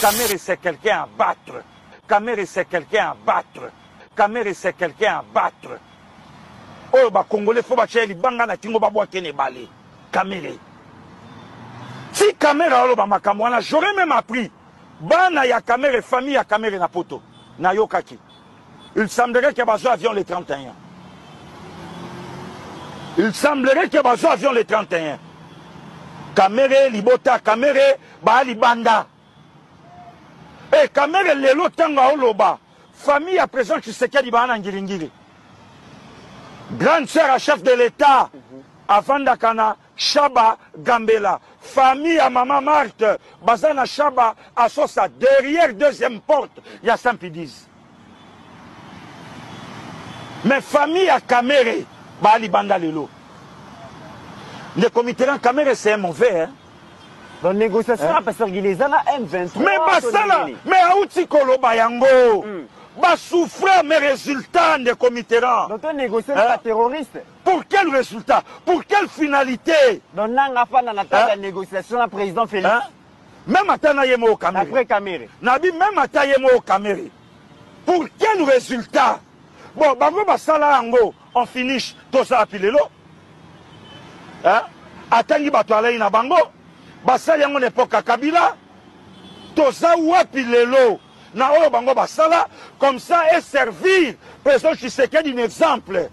Kamere, c'est quelqu'un à battre. Kamere, c'est quelqu'un à battre. Kamere, c'est quelqu'un à battre. Oh, bah, Congolais, faut battre les bangas na tingo babwa kene balé. Kamere. Si Kamere, oh, bah, makamwana, j'aurais même appris. Bana ya Kamere, famille ya Kamere na poto. Na yokaki. Il semblerait qu'il y a besoin d'avion les 31. Il semblerait qu'il y a besoin d'avion les 31. Kamere, Libota, Kamere, Baali Banda. Et Kamere, Lelo, Tanga, Oloba. Famille à présent qui se dit Bana Ngilingiri. Grande sœur à chef de l'État, Avanda Kana, Chaba, Gambela. Famille à Maman Marthe, Bazana Chaba, à Sosa. Derrière deuxième porte, il y a Saint-Pidiz. Mais famille à Kamere, Baali Banda Lelo. Le comité de Kamere, c'est mauvais, hein? Dans la négociation, parce qu'il les a là, M23. Mais Basala, mais Aouti Kolo Bayango, va souffrir mes résultats de comité. Donc, on négocie avec les terroristes. Pour quel résultat? Pour quelle finalité? Donc, on a fait la négociation avec le président Félix. Même à Tanayemo au Kamere. Après Kamere. Nabi, même à Tanayemo au Kamere. Pour quel résultat? Bon, Bango Basala Ango, on finish tout ça à Pilelo. Atangi Batoala na Bango. Basala Yango n'époque à Kabila. Toza wapi lelo. Na oyo Bango Basala. Comme ça, et servir. Président Tshisekedi d'un exemple.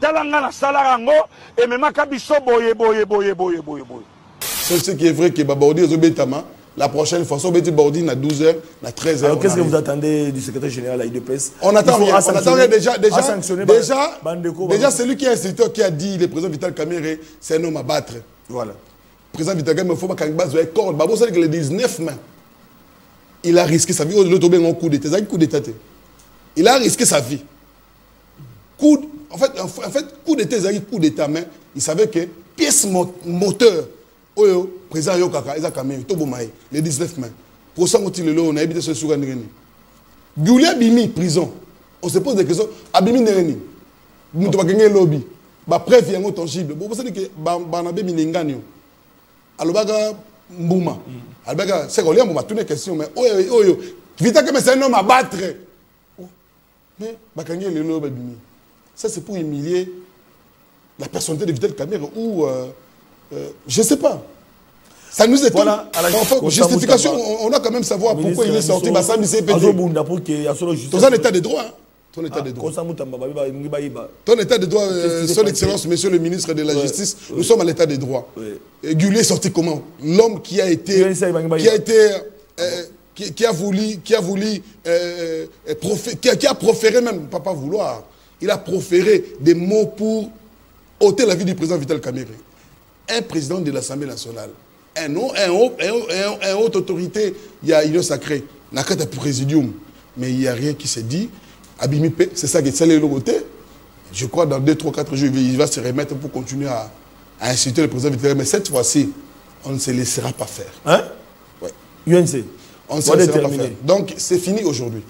Talanga na Salarango. Et même Kabiso boye. C'est ce qui est vrai que Babaudi est au Bétama. La prochaine fois, on va Babaudi à 12h, à 13h. Alors, qu'est-ce que vous attendez du secrétaire général à l'IDPS? On attend rien. On attend rien déjà, celui qui est instituteur qui a dit, le président Vital Kamerhe, c'est un homme à battre. Voilà. Le président Vital Kamerhe, il ne faut pas qu'il base sur corde. Babo, c'est que le 19 mai, il a risqué sa vie. L'autre bien en coup d'état. Il a risqué sa vie. En fait, coup d'état, coup d'état, mais il savait que pièce moteur. Oyo, président Yokaka, Eza Kamere, Tobomae, le 19 mai. Pour ça, on a habité ce soir. Goulia Bimi, prison. On se pose des questions. Abimi Nereni. Nous avons gagné le lobby. Ba preuve yango tangible. Bon, vous savez que Banabe Minenganyo. Alobaga Mbouma. Alobaga, c'est qu'on lui a toutes les questions, mais oyo. Vita que c'est un homme à battre. Mais, Bakangé le lobby. Ça, c'est pour humilier la personnalité de Vital Kamerhe ou. Je ne sais pas. Ça nous étonne. Voilà, enfin, justification, on a quand même savoir pourquoi il est sorti. Ton état de droit. Ton état de droit. Ton état de droit, son excellence, monsieur le ministre de la Justice, nous sommes à l'état de droit. Gulé est sorti comment? L'homme qui a proféré même, pas vouloir, il a proféré des mots pour ôter la vie du président Vital Kamerhe. Un président de l'Assemblée nationale, un haute autorité, il y a une sacrée, il y a un présidium, mais il n'y a rien qui se dit. Abimipe, c'est ça qui est le côté. Je crois dans 2, 3, 4 jours, il va se remettre pour continuer à inciter le président Vital. Mais cette fois-ci, on ne se laissera pas faire. Hein? Oui. UNC. On ne se laissera pas faire. Donc, c'est fini aujourd'hui.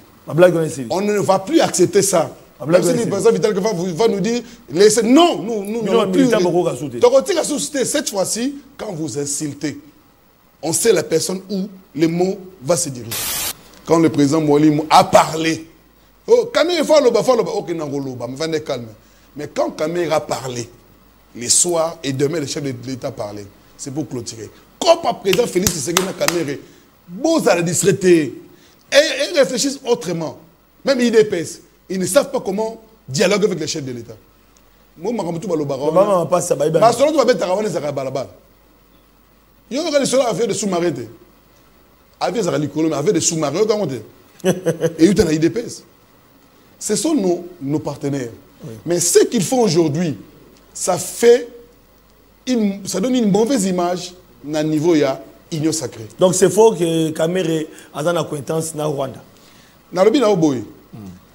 On ne va plus accepter ça. Même si le président Vital va nous dire, laissez. Non, nous n'allons plus. Cette fois-ci, quand vous insultez, on sait la personne où le mot va se diriger. Quand le président Moualim a parlé, oh, Kamerhe ok, me calme. Mais quand Kamerhe a parlé, les soirs et demain, le chef de l'État parlait, c'est pour clôturer. Comme le président Félix Tshisekedi Kamerhe, bon, à la distraiter et réfléchissent autrement. Même l'IDPS. Ils ne savent pas comment dialoguer avec les chefs de l'État. Moi, je suis un il y a des gens qui ont des sous-marins. Avec des sous-marins. Et il y a des IDPS. Ce sont nos partenaires. Oui. Mais ce qu'ils font aujourd'hui, ça donne une mauvaise image à niveau de l'Union sacrée. Donc c'est faux que Kamerhe a une acquaintance dans Rwanda.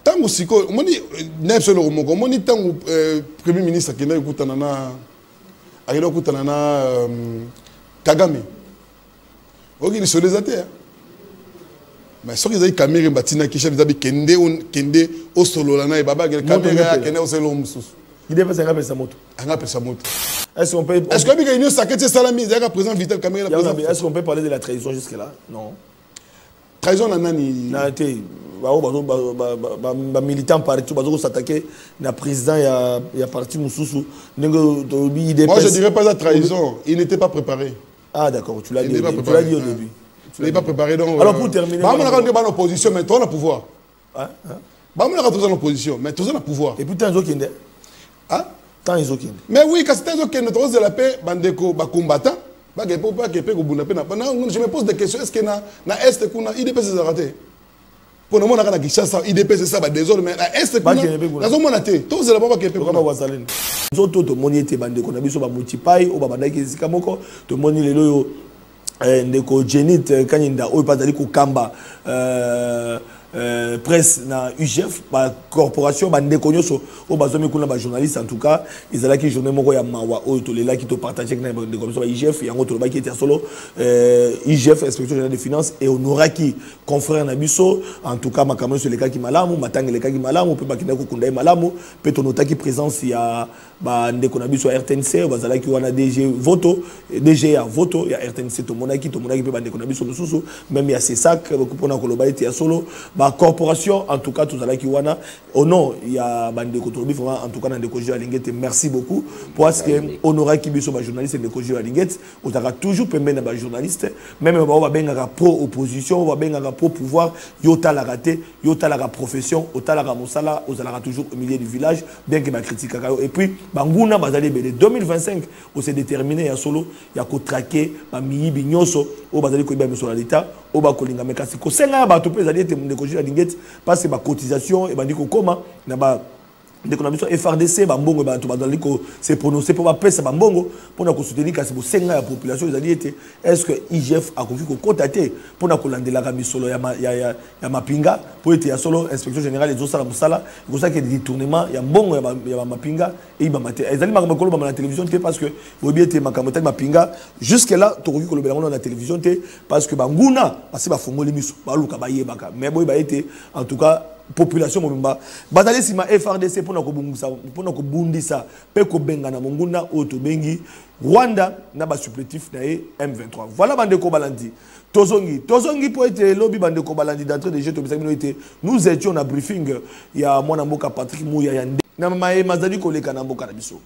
Tango siko, moni nepselo moko, moni tango premier ministre qui n'a écouté na Kagame. Ok, il sont des athées. Mais ce qu'ils ont Kamerhe batina qui chef d'abi kende au solo lana et baba Kamerhe kende au solo musus. Il devait s'engager sa moto. Engager sa moto. Est-ce qu'on peut l'Union sacrée c'est salami, il y a président Vital Kamerhe. Est-ce qu'on peut parler de la trahison jusque là? Non. trahison nanani na te militant parti bazo s'attaquer na président ya parti mususu ndenge moi je dirais pas la trahison, il n'était pas préparé. Ah d'accord, tu l'as dit au début. Il n'est pas préparé donc. Alors pour terminer, on a quand opposition mais toi on a pouvoir. On a quand opposition mais toi on a pouvoir. Et puis tant zokende. Ah, tant zokende. mais oui, quand c'est zokende toi de la paix bandeko ba combattant, ba kepo pas kepe ko bunda pe na. Je me pose des questions, est-ce que na est kuna IDP c'est raté? Pour le moment, on a Kinshasa, IDP, c'est ça, désolé, mais est-ce que nous avons monté tout c'est là-bas qui est peu comme Wazalene. Nous avons tout moni été bandé qu'on a vu sur Bamutipai ou Babandaki Zikamoko, tout moni les loyo ndeko Genit Kanyinda ou pas d'aller Kamba presse na UGF ba corporation ba ndeko nyoso o bazomi kuna ba journaliste en tout cas ils allaient qui journée moko ya mawa o to lela qui to partager na ndeko ba UGF yango to ba qui était solo UGF inspection générale des finances et honoraki confrère na biso en tout cas makambo sur les cas qui malamu matangi les cas qui malamu pe ba kinako kunda malamu pe to notaki présence ya ba ndeko na biso RTNC bazala ki wana DG voto DG ya voto ya RTNC to monaki pe ba ndeko na biso mususu même ya CESAC ko pona ko loba était ya solo ba corporation en tout cas tout ça qui wana au nom il y a bande kotobi vraiment en tout cas dans des congés à Linguette merci beaucoup parce que honorer qui biso ba journaliste des congés à Linguette on aura toujours permis na ba journaliste même ba benga pro opposition ba benga pro pouvoir yota la raté yota la profession yota la mosala on sera toujours au milieu du village bien que ma critique et puis banguna bazali belé 2025 on s'est déterminé ya solo ya ko traquer ba miyibi nyoso o bazali ko ba sur l'état o ba kolinga mekasi ko senga ba to pezali te ndeko jila Linguette parce que ba cotisation et ba ndiko koma na ba ndeko na biso FRDC ba mbongo ba to bazali ko se prononcer pour ba pesa ba mbongo pour na ko soutenir kasi bo senga ya population ezali ete est-ce que IGF a confié ko contacter pour na ko landela ka misolo ya mapinga pour ete ya solo inspection générale des osala musala ko ça que des détournements ya mbongo ya mapinga et ba mate ezali makambo kolo ba na télévision te parce que bobi ete makambo ta mapinga jusque là to ko lobela ngona na télévision te parce que ba nguna parce ba fongoli miso ba luka ba yebaka mais boy ba ete en tout cas population mobimba bazali sima FRDC pour na ko bundisa pe ko benga na monguna oto bengi Rwanda na ba supplétif na M23 voilà bande ko balandi tozongi pour être lobby bande ko balandi d'entrée de jeu to bisaki été nous étions na briefing ya mwana mboka Patrick Mouya ya na maye mazali ko leka na mboka na biso.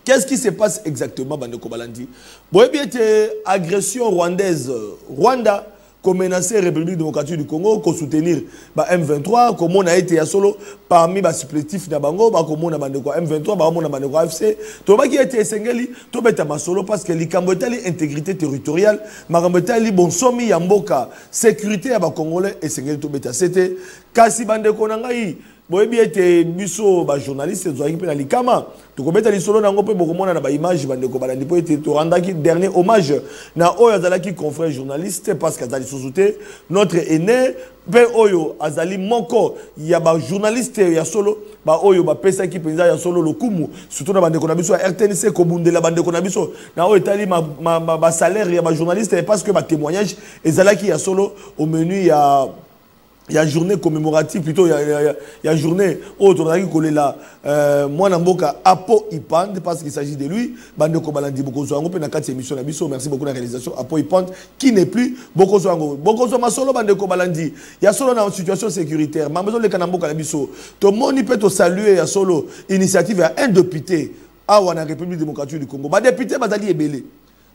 Qu'est-ce qui se passe exactement bande ko balandi boyebi était agression rwandaise Rwanda comme menacer la République démocratique du Congo, qu'on soutenir M23, comme on a été à solo parmi les supplétifs d'Abango, comme on a bandé M23, comme on a bandé AFC, tout le qui a été essentiel, tout le monde solo parce que l'Ikambotali intégrité territoriale, Marambotali bon somi yamboka sécurité à Congolais essentiel tout le c'était kasi bandé konangai. Boyebi ete biso ba journaliste zo équipe na likama to ko beta lisolo nango pe bokomona na ba image bande ko balandi po ete to randaki dernier hommage na oyo azalaki confrère journaliste parce que azali sosouté notre aîné pe oyo azali moko ya ba journaliste ya solo ba oyo ba pesa ki penza ya solo lokumu surtout na bande ko na biso RTNC ko bundela bande ko na biso na oyo etali ba salaire ya ba journaliste parce que ba témoignage ezalaki ya solo au menu il y a journée commémorative plutôt il y a journée autre là moi namboka Apo Ipand parce qu'il s'agit de lui bande ko balandi bokozo ngo pe na 4 émission na biso merci beaucoup la réalisation Apo Ipand qui n'est plus bokozo ma solo bande ko balandi il y a solo dans situation sécuritaire ma besoin le kanamboka na biso to moni peut to saluer ya solo initiative à un député à la République démocratique du Congo ba député bazali ebele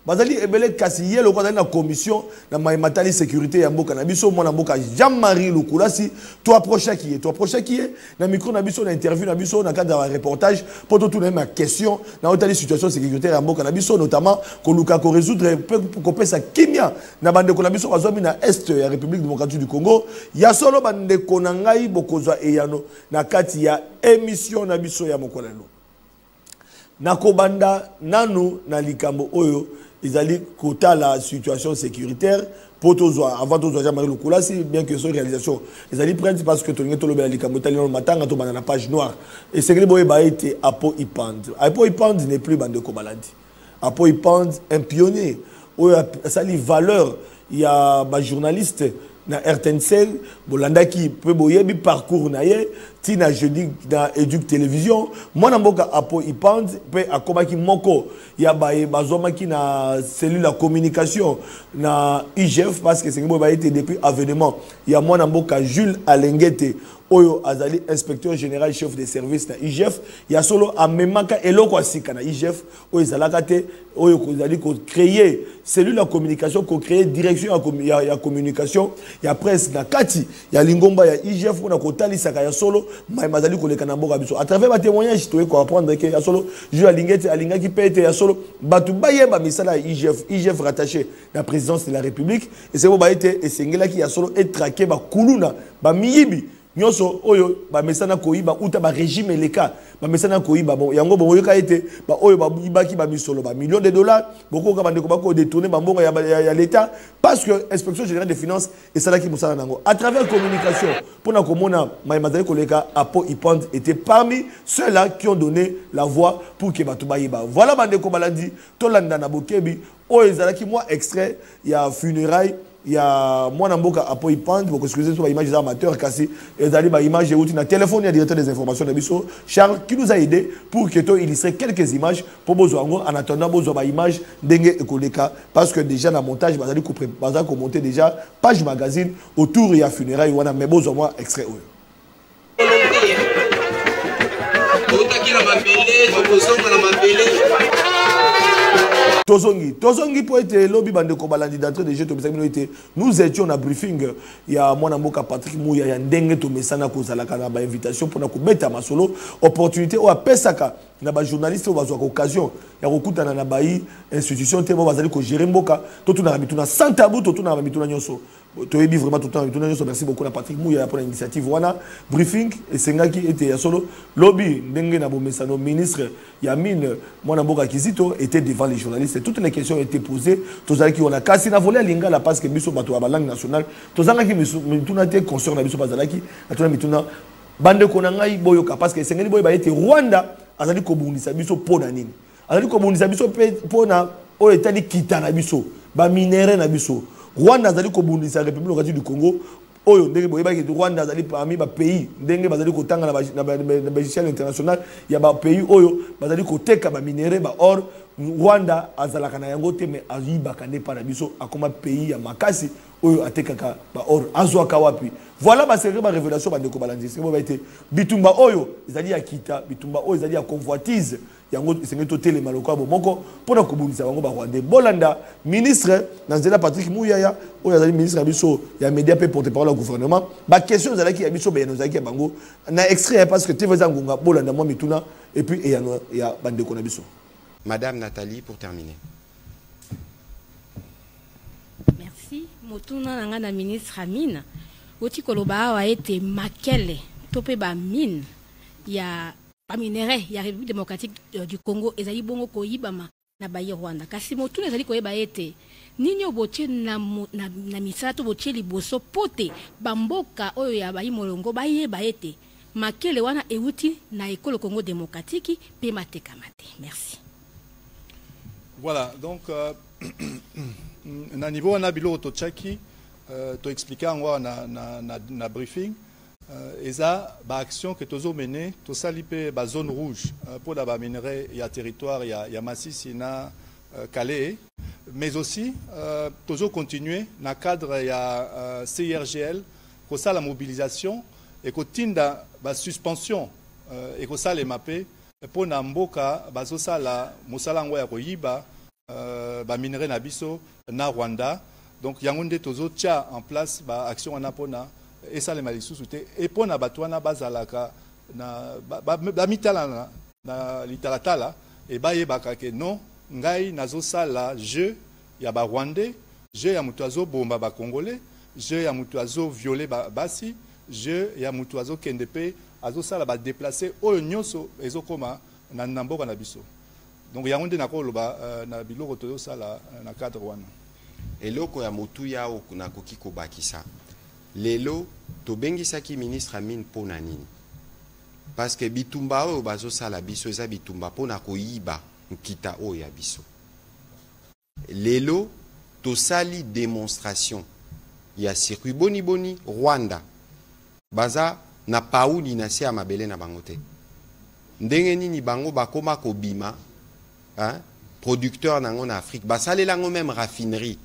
bazali ebele kasi yelo ko na commission na matali sécurité ya mboka na biso mona mboka Jean-Marie Lukulasi to approcher qui est na micro na biso na interview na biso na cadre de reportage pour tout ma question na otali situation sécuritaire ya mboka na biso notamment ko luka ko résoudre ko pesa kimia na bande ko na biso bazwa na est ya République démocratique du Congo ya solo bande ko na ngai bokozwa eyano na kati ya émission na biso ya mokolano na kobanda nanu na likambo oyo ils quota la situation sécuritaire pour tous avant tous Jean-Marie Lukulasi bien que son réalisation ils allaient prendre parce que tout le monde les camotali dans le matin quand on a la page noire et c'est que boy ba été Apo Ipand n'est plus bande ko balandi Apo Ipand un pionnier où ça les valeurs il y a ba journaliste na RTNC bolanda ki pe boyebi parcours na ye tina jeudi na Educ Télévision mwana mboka apo ipand pe akomaki moko ya baye bazomaki na cellule la communication na IGF parce que c'est ba été depuis avènement ya mwana mboka Jules Alengete oyo azali inspecteur général chef des services na IGF ya solo amemaka eloko asika na IGF oyo zalaka te oyo kozali ko créer cellule la communication ko créer direction ya communication ya presse na kati ya lingomba ya IGF on a kotalisaka ya solo mazali koleka na mboka biso à travers ba témoignage to ko apprendre que ya solo Jules Alengete alingaki pete ya solo batu bayeba misala ya IGF rattaché la présidence de la République et c'est bon ba été esengela ki ya solo et traqué ba kuluna ba miyibi nyoso oyo ba mesana koyiba uta ba régime eleka ba mesana koyiba bon yango bon yoka été ba oyo ba ibaki ba misolo ba millions de dollars boko ka bandeko bako détourner ba mbongo ya l'état parce que inspection générale des finances et ça là qui musala nango à travers communication pour na komona mazali koleka apo ipand était parmi ceux-là qui ont donné la voix pour que batu bayiba voilà bandeko balandi to landa na bokebi oyo ezalaki moi extrait ya funérailles il y a moi mboka apo ipand pour excuser sur image des amateurs kasi ezali ba image outi na téléphone ya directeur des informations de biso Charles qui nous a aidé pour que to illustrer quelques images pour bozo en attendant bozo ba image ndenge ekoleka parce que déjà na montage bazali ko bazali ko monter déjà page magazine autour ya funérailles wana mais bozo moi extrait oyo Tozongi pour être lobby bande kobalandi d'entrée de jeu to bisaki nous étions na briefing ya mwana mboka Patrick Mouya ya ndenge to mesana ko zalaka na ba invitation pour na ko beta masolo opportunité o apesaka na ba journaliste o bazwa occasion ya kokutana na ba institution te bo bazali ko gérer mboka to tuna bituna sans tabou to tuna bituna nyonso to yebi vraiment tout le temps bituna nyonso merci beaucoup na Patrick Mouya pour l'initiative wana briefing et sengaki était ya solo lobby ndenge na bo mesano ministre ya mine mwana mboka Kizito était devant les journalistes. Toutes les questions ont été posées. Tous ceux qui ont la casse, ils ont volé l'ingala parce que biso bato la langue nationale. Tous ceux qui ont été conscients de biso bazalaki, atuna mituna bande konangai boyoka parce que sengeli boy ba été Rwanda azali ko bundisa biso pona nini. Azali ko bundisa biso pona o etali kitana biso, ba minere na biso. Rwanda azali ko bundisa République démocratique du Congo. Oyo ndenge boyeba ki Rwanda azali parmi ba pays ndenge bazali kotanga na ba échelle internationale ya ba pays oyo bazali koteka ba minéraux ba or Rwanda azalaka na yango te mais azibaka ne pa na biso akoma pays ya makasi oyo atekaka ba or azwaka wapi voilà ba série ba révélation ba ndeko balandi c'est ba été bitumba oyo ezali ya kita bitumba oyo ezali ya convoitise yango sengeto tele maloko bo moko pona kobundisa bango ba Rwanda bolanda ministre Nanzela Patrick Mouya oyo azali ministre ya biso ya média pe porte-parole au gouvernement ba question ezalaki ya biso be nozaki bango na extrait parce que TV zangunga bolanda mo mituna et puis et ya bandeko na biso. Madame Nathalie, pour terminer. Merci. Motuna nanga na ministre Amine. Oti koloba a été makele topé ba mine ya ba minerai ya République démocratique du Congo ezali bongo koyibama na bayi Rwanda. Kasi motuna ezali koyeba ete nini obotie na misato botie liboso pote bamboka oyo ya bayi molongo bayeba ete makele wana euti na école Congo démocratique pe matekamate. Merci. Voilà, donc, na niveau on a bilo to chaki, to expliquer en quoi na briefing, et ça, ba action que tozo mené, to salipe ba zone rouge pour la ba minerai, il y a territoire, il y a massif, il y a Calais, mais aussi tozo continuer na cadre il y a CIRGL, que ça la mobilisation et que tinda ba suspension et que ça les mappé. Pour Namboka, bazosala musalango ya koyiba ba minerai na biso na Rwanda. Donc yangonde tozo tia en place ba action na pona et ça les malisusu te et pona batwana bazalaka na ba mitala na litalatala et ba yebaka ke non ngai nazosala jeu ya ba Rwandais, jeu ya mutuazo bomba ba Congolais, jeu ya mutuazo violer ba basi, jeu ya mutuazo kendepe azosala ba déplacer oyo nyonso ezokoma na namboka na biso. Donc yangonde na koloba na biloko toyo sala na cadre wana. Eloko ya motuya o na koki kobakisa. Lelo tobengisaki ministre Amine pona nini? Parce que bitumba oyo bazosala biso eza bitumba pona koyiba nkita oyo ya biso. Lelo tosali démonstration ya circuit boni boni Rwanda baza na pauli na se mabele na bango te ndenge nini bango bakoma ko bima hein producteur nango na Afrique basale lango même raffinerie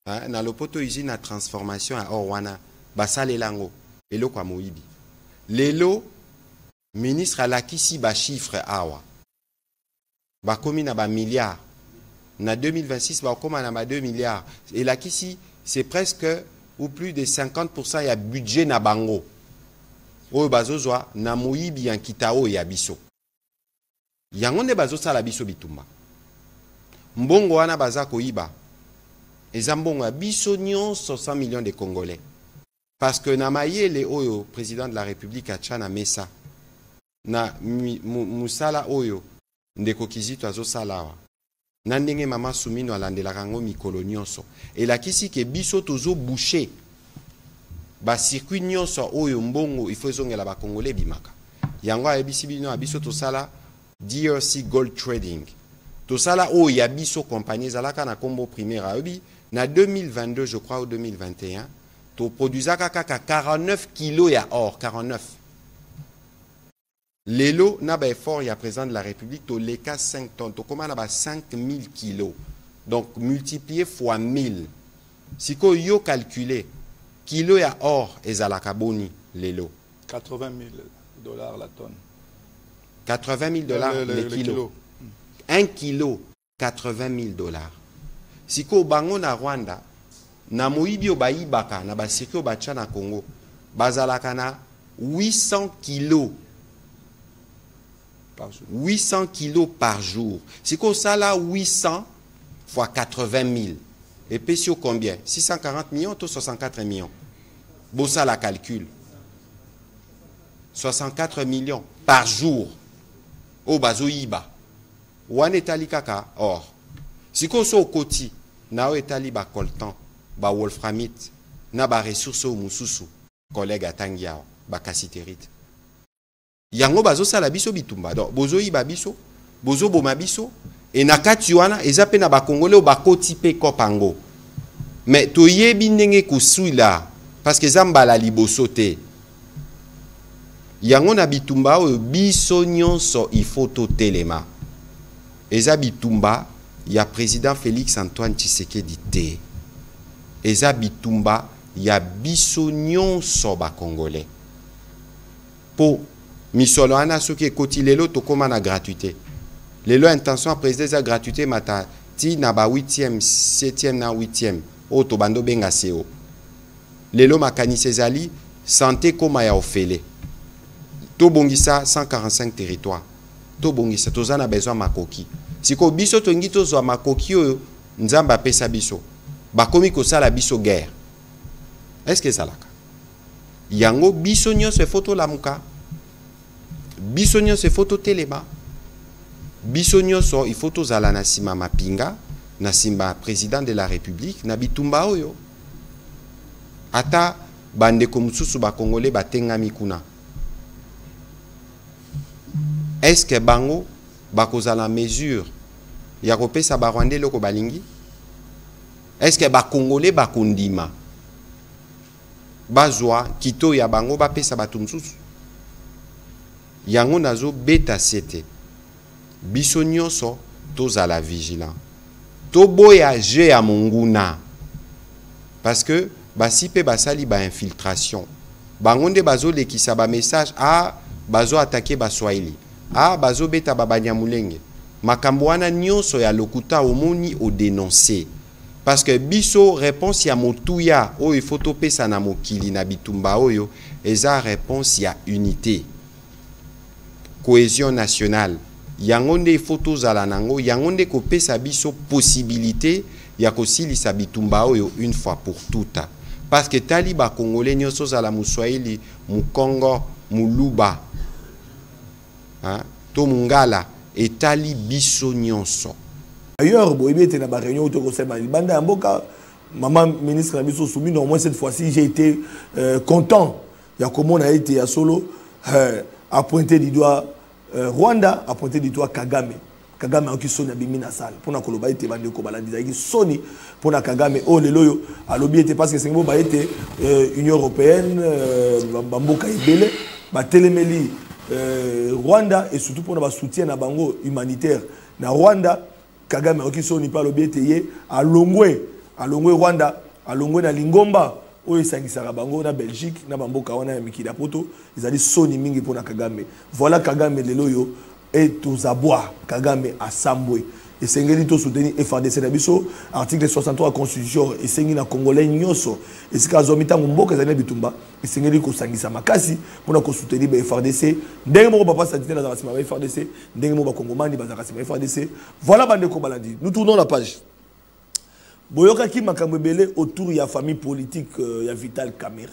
hein na lopoto usine à transformation à Orwana basale lango eloko moyibi lelo ministre alakisi ba chiffre awa bakomi na ba milliards na 2026 bakoma na ba 2 milliards et lakisi c'est presque ou plus de 50% ya budget na bango oyo bazozwa na moyibi ya kitao ya biso yango nde bazosala biso bitumba mbongo wana baza koyiba eza mbongo ya biso nyonso 100 millions de Congolais parce que na mayele oyo président de la République achana mesa na musala oyo ndeko Kizito azosalawa na ndenge mama Sumino alandelaka ngo mikolo nyonso elakisi ke biso tozo boucher ba circuit nyonso oyo mbongo il faut zongela ba Congolais bimaka yango ayebisi bino abiso tosala DRC Gold Trading tosala oyo ya biso compagnie zalaka na kombo primaire ayobi na 2022 je crois ou 2021 to produisaka kaka 49 kilos ya or 49 lelo na ba effort ya président de la République to leka 5 tonnes to koma na ba 5000 kilos donc multiplié fois 1000 siko yo calculer kilo ya or ezalaka boni lelo $80 000 la tonne. $80 000 le kilo. 1 kilo $80 000. Siko bango na Rwanda na moyibi obayibaka na basiki obacha na Congo bazalaka na 800 kilos par jour. 800 kilos par jour. Siko sala 800 fois 80 000. Et puis sur combien 640 millions ou 64 millions. Bon, ça la calcul. 64 millions par jour. Au bazo iba. Wan etali kaka or. Si ko so koti na o etali ba coltan, ba wolframite, na ba ressources au mususu, collègue atangiao, ba cassiterite. Yango bazo sala biso bitumba. Donc bozo iba biso, bozo boma biso. Et na kati wana eza pe na ba Congolais ba koti pe kopango. Mais to yebi ndenge kusula parce que zamba la liboso te. Yango na bitumba o biso nyonso il faut to telema. Eza bitumba ya président Félix Antoine Tshisekedi te. Eza bitumba ya biso nyonso ba Congolais. Po misolo ana soki ekoti lelo to koma na gratuité. Lelo intention à présider sa gratuité mata ti na ba 8e, 7e na 8e o to bando benga seo. Lelo makanisi ezali santé koma ya ofele. To bongisa 145 territoires. To bongisa tozana besoin makoki. Siko biso to ngi tozwa makoki oyo nzamba pesa biso. Bakomi ko sala biso guerre. Est-ce que salaka? Yango biso nyonso photo lamuka. Biso nyonso photo telema. Biso nyonso il faut tozala na sima mapinga na simba président de la République na bitumba oyo ata bande komususu ba Congolais batengami kuna. Est-ce que bango bakozala mesure ya kopesa ba Rwandais loko balingi? Est-ce que ba Congolais bakondima bazwa kito ya bango bapesa batumsusu? Yango nazo beta sete biso nyonso tozala vigilant toboya je ya monguna parce que basi pe basali ba infiltration bango nde bazo lekisa ba message bazo attaquer ba Swahili bazo beta ba Banyamulenge makambo wana nyonso ya lokuta omoni o dénoncer parce que biso réponse ya motuya oyo faut topesa na mokili na bitumba oyo eza réponse ya unité cohésion nationale. Yangonde photos ala nango, yangonde ko pesa biso possibilité ya kosilisa bitumba oyo une fois pour toutes. Parce que taliba congolais nyonso za la muswahili, mukongo, muluba, to mungala et tali biso nyonso. D'ailleurs, boyebe était na ba réunion auto conseil banda mboka maman ministre Biso Soumino au moins cette fois-ci j'ai été content. Ya comment on a été à solo à pointer du doigt Rwanda, a pointé du doigt Kagame. Kagame a soni abimi na salle pour na koloba ete bande ko balandi za soni pour na Kagame o leloyo alobi ete parce que c'est ba ete Union européenne bamboka ebele ba telemeli Rwanda et surtout pour na ba soutien na bango humanitaire na Rwanda. Kagame a soni pa alobi ete ye alongwe Rwanda alongwe na Lingomba oyo esangisaka bango na Belgique na bamboka wana ya mikili ya poto ezali soni mingi mpona Kagame. Voilà Kagame lelo yo et tous abois Kagame asambwe esengeli to soutenir FARDC na biso article 63 constitution esengi na congolais nyonso esika zomi tango mboka ezali bitumba esengeli ko sangisa makasi mpona ko soutenir ba FARDC ndenge moko papa santé na zakasima ba FARDC ndenge moko ba kongomani ba zakasima FARDC. Voilà bande ko balandi. Nous tournons la page. Boyoka ki makambo belé autour ya famille politique ya Vital Kamerhe.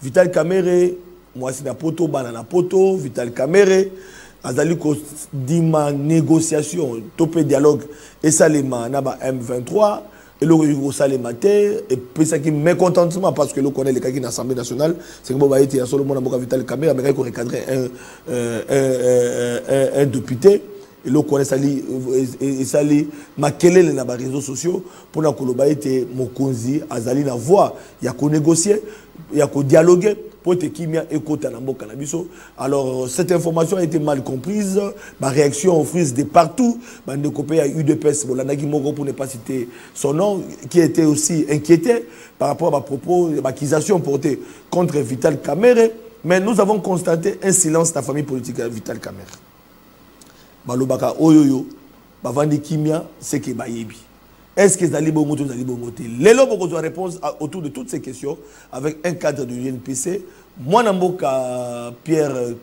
Vital Kamerhe mwasi na poto bana na poto Vital Kamerhe azali ko dima négociation topé dialogue et salema na ba M23 et le ko salema te et pesa ki mécontentement parce que le connaît les cas qui na Assemblée nationale c'est que ba été ya solo mona boka Vital Kamerhe mais ko recadrer un député. Et là, on sali makelele na ba réseaux sociaux pour na koloba ete mokonzi azali na voix ya ko négocier ya ko dialoguer pour te kimia ekota na mboka na biso. Alors cette information a été mal comprise, ma réaction offrise de partout, bande copé à UDPS bolandaki moko pour ne pas citer son nom qui était aussi inquiété par rapport à ma propos l'accusation portée contre Vital Kamerhe, mais nous avons constaté un silence de la famille politique de Vital Kamerhe. Balobaka oyoyo bavandi kimia c'est que bayebi est-ce que zali bongo to zali bongo te lelo boko doit répondre autour de toutes ces questions avec un cadre de l'UNPC mwana mboka Pierre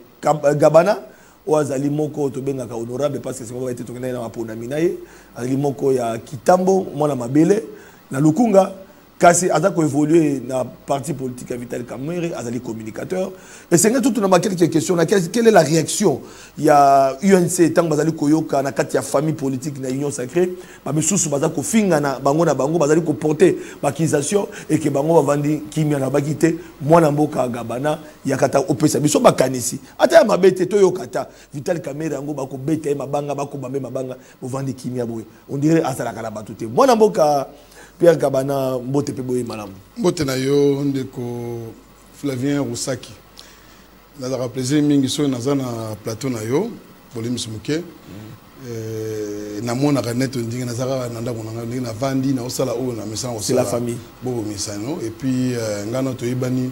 Gabana o azali moko to bengaka honorable parce que c'est va être tokena na mapona minaye azali moko ya Kitambo mwana mabele na Lukunga kasi aza ko évoluer na parti politique à Vital Kamerhe azali communicateur et c'est tout na quelques questions quelle est la réaction il y a UNC tant bazali koyoka na kati ya famille politique na union sacrée ba misusu baza ko finga na bango bazali ko porter accusation et que bango bavandi kimia na bakite mwana mboka Gabana yakata opesa biso bakanisi ata ya mabete to yokata Vital Kamerhe yango bako beta mabanga bako bambe mabanga bovandi kimia boye on dirait asala kala batute mwana mboka Pierre Gabana mbote pe boye malamu mbote na yo ndeko Flavien Roussaki nazara plaisir mingi so naza na plateau na yo Polémique Muke na mona net ndinga nazara na ndako na ndinga na vandi na osala o na message c'est la famille bobo misano et puis ngana to ibani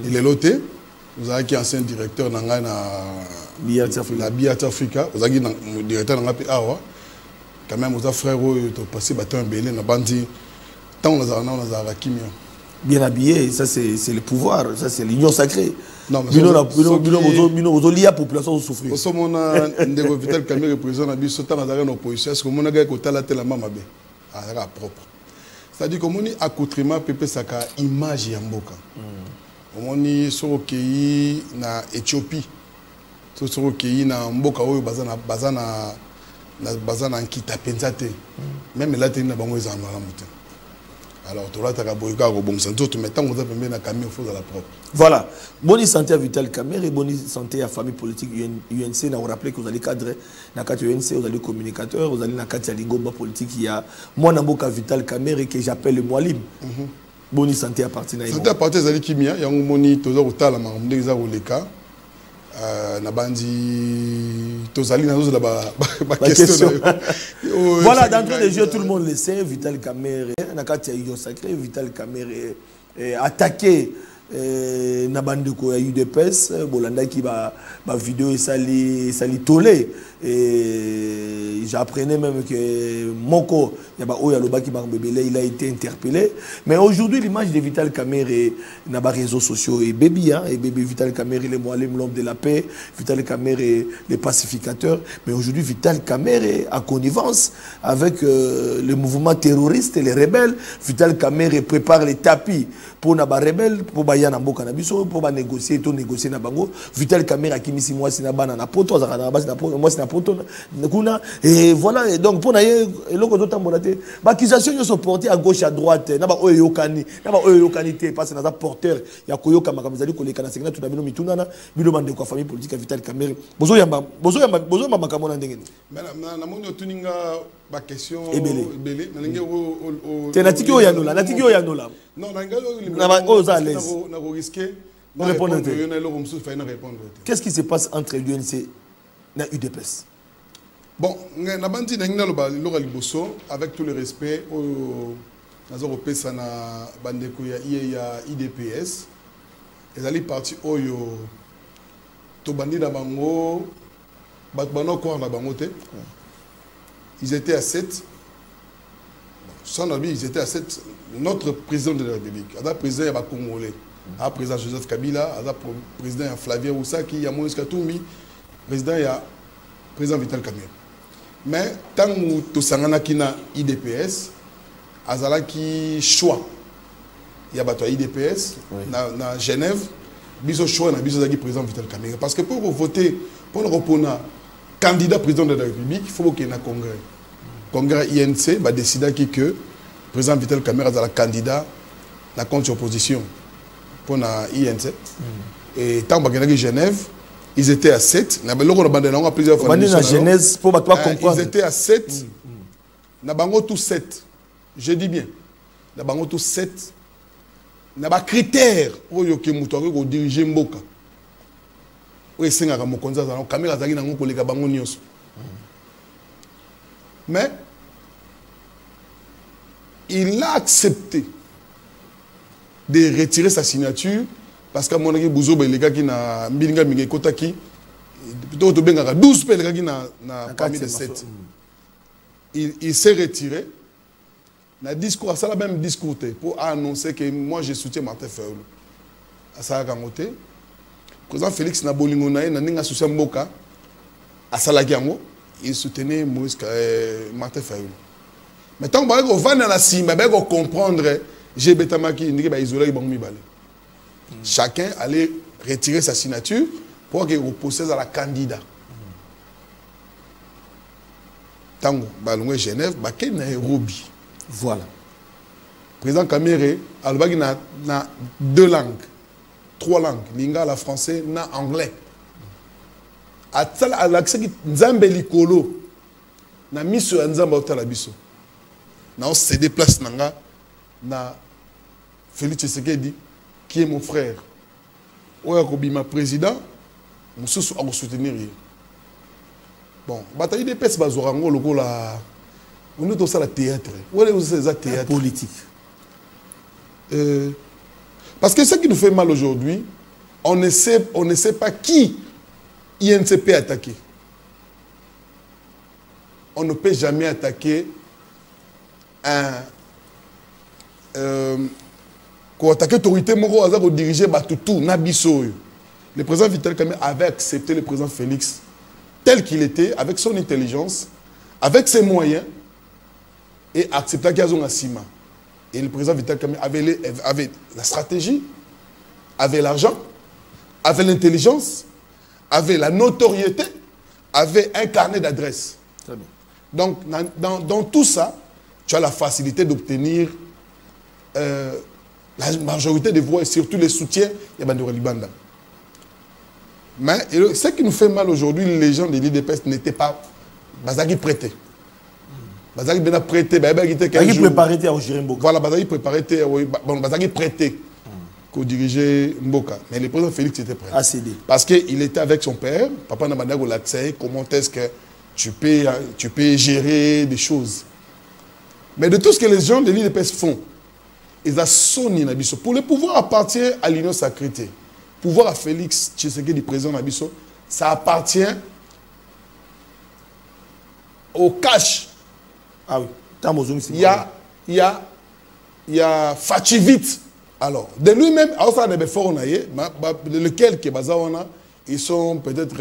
il est loté vous avez qui ancien directeur na nga na la Biat Africa vous avez directeur na ngapi awa quand même vous a frère to passer baton belé na bandi. Tant on a kimia. Bien habillé, ça c'est le pouvoir, ça c'est l'union sacrée. Non, mais bino la population souffrir. Au moment où Vital Kamerhe président na biso tant na opposition, est-ce que mon gars ko tala tela mama be. Ah, propre. C'est-à-dire que mon accoutrement pepe saka image ya mboka. Omoni soroki na Éthiopie. Soroki na mboka oyo bazana nkita penzate. Même là tena bango ezama malamu. Alors, tu vas te voilà. Bonne santé à Vital Kamerhe et bonne santé à la famille politique UNC. Nous rappelons que vous allez cadrer dans le UNC, vous allez communicateur, vous allez dans le Lingomba politique. Il y a moi, Namboka Vital Kamerhe que j'appelle le Mwalim. Bonne santé à partir de santé à partir de Kimia, il y a un moni, tu as la maman de Zagoleka. Voilà, d'entrée de jeu, tout le monde le sait. Vital Kamerhe, Nakati Union Sacrée, Vital Kamerhe attaqué Nabandeko UDPS, Bolanda qui va vidéo sali tolé. Et j'apprenais même que Moko, il a été interpellé. Mais aujourd'hui, l'image de Vital Kamerhe dans les réseaux sociaux est baby, hein, et baby Vital Kamerhe, l'homme de la paix, Vital Kamerhe, les pacificateurs. Mais aujourd'hui, Vital Kamerhe a connivence avec le mouvement terroriste et les rebelles. Vital Kamerhe prépare les tapis pour les rebelles, pour les baya na mboka na biso pour ba négocier na bango Vital Kamerhe akimisi mwasi na bana na poto azaka na basi na poto mwasi na poto kuna et voilà et donc pour na ye eloko zotambola te ba accusation yo sont portées à gauche à droite na ba oyo yokani te parce que na za porteur ya koyoka makambo zali koleka na sekna tout na bino mituna na bino bande ko famille politique Vital Kamerhe bozo yamba makambo na ndenge mais na moni otuninga ba question ebele na ndenge o tenatiki o yanola non na ngalo na risquer répondre. Qu'est-ce qui se passe entre l'UNC et l'UDPS? Bon, na bandi na ngalo ba lora liboso avec tout le respect au nazo repesa na bandeko ya IDPS ezali parti oyo to bandi na bango batbano ko na bango te. Ils étaient à 7. Sans avis, ils étaient à 7. Notre président de la République, le président il y a Congolais, le président Joseph Kabila, le président Flavien Oussaki, il y a Moïse Katumbi, le président il y a président Vital Kamerhe. Mais tant que tu sangana kina IDPS, azala ki choix. Il y a bato IDPS na Genève, biso choix na biso zaki président Vital Kamerhe parce que pour voter pour le repona candidat président de la République, il faut qu'il y ait un congrès. Le congrès INC va décider que le président Vital Kamerhe est le candidat de la contre-opposition pour l'INC. Et tant que Genève, ils étaient à 7. Ils étaient à 7. Ils étaient tous 7. Je dis bien. Ils étaient tous 7. Ils ont des critères pour diriger Mboka. Mais il a accepté de retirer sa signature parce que mon ami Bouzo les gars qui na mbilinga mingi kotaki plutôt to benga 12 pe les gars qui na parmi les 7 il s'est retiré na discours ça la même discours pour annoncer que moi je soutiens Martin Fayulu à ça kangote président Félix na bolingo na ninga soutien mboka à Salagiango il soutenait Martin Fayulu. Mais tant qu'on va dans la cime, on va comprendre j'ai Betamaki isolé. Chacun allait retirer sa signature pour qu'il repose à la candidat. Tango, Balongwe Genève, Baké Nairobi. Voilà. Président Kamerhe, il a 2 langues, 3 langues, lingala français, na anglais. À l'accès qui Nzambe likolo na miso ya Nzambe otala biso na on se déplace nanga na Félix Tshisekedi qui est mon frère oya ko bima président mususu a soutenir bon bataille des pes bazorango lokola on est dans la théâtre on est dans la théâtre politique parce que ce qui nous fait mal aujourd'hui on ne sait pas qui INC peut attaquer. On ne peut jamais attaquer l'autorité morale pour diriger Batutu, Nabiso. Le président Vital Kamerhe avait accepté le président Félix tel qu'il était, avec son intelligence, avec ses moyens, et accepté qu'il y a un Sima. Et le président Vital Kamerhe avait la stratégie, avait l'argent, avait l'intelligence, avait la notoriété, avait un carnet d'adresses. Donc, dans tout ça, tu as la facilité d'obtenir la majorité des voix et surtout les soutiens de Bandora Libanda. Mais ce qui nous fait mal aujourd'hui, les gens de l'IDPS n'étaient pas Bazaki prêtés. Bazaki bien prêté, Bazaki préparé à gérer Mboka. Voilà, Bazaki préparé, Bazaki prêté. Qu'on dirigeait Mboka. Mais le président Félix était prêt. À céder. Parce qu'il était avec son père, Papa Namadago l'accès, comment est-ce que tu peux gérer des choses. Mais de tout ce que les gens de l'IDPS font, ils ont sonné Nabiso. Pour le pouvoir appartient à l'Union sacrée. Le pouvoir à Félix Tshisekedi, président Nabiso, ça appartient au cash. Ah oui. Il y a Fachivit. Alors, de lui-même, lequel qui est basé, ils sont peut-être